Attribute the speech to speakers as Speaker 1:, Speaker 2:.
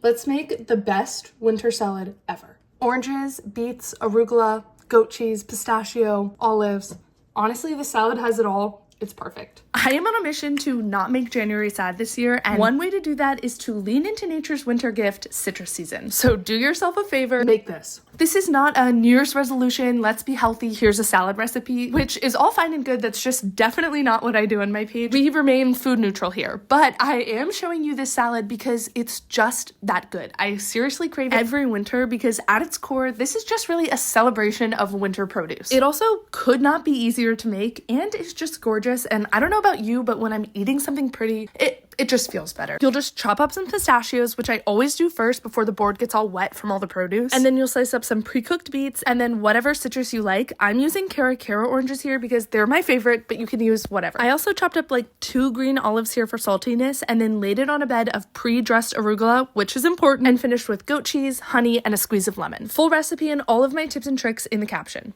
Speaker 1: Let's make the best winter salad ever. Oranges, beets, arugula, goat cheese, pistachio, olives. Honestly, the salad has it all. It's perfect. I am on a mission to not make January sad this year, and one way to do that is to lean into nature's winter gift, citrus season. So do yourself a favor, make this. This is not a New Year's resolution, let's be healthy, here's a salad recipe, which is all fine and good. That's just definitely not what I do on my page. We remain food neutral here, but I am showing you this salad because it's just that good. I seriously crave it every winter because at its core, this is just really a celebration of winter produce. It also could not be easier to make and is just gorgeous. And I don't know about you, but when I'm eating something pretty, it just feels better. You'll just chop up some pistachios, which I always do first before the board gets all wet from all the produce. And then you'll slice up some pre-cooked beets and then whatever citrus you like. I'm using Cara oranges here because they're my favorite, but you can use whatever. I also chopped up like 2 green olives here for saltiness and then laid it on a bed of pre-dressed arugula, which is important, and finished with goat cheese, honey, and a squeeze of lemon. Full recipe and all of my tips and tricks in the caption.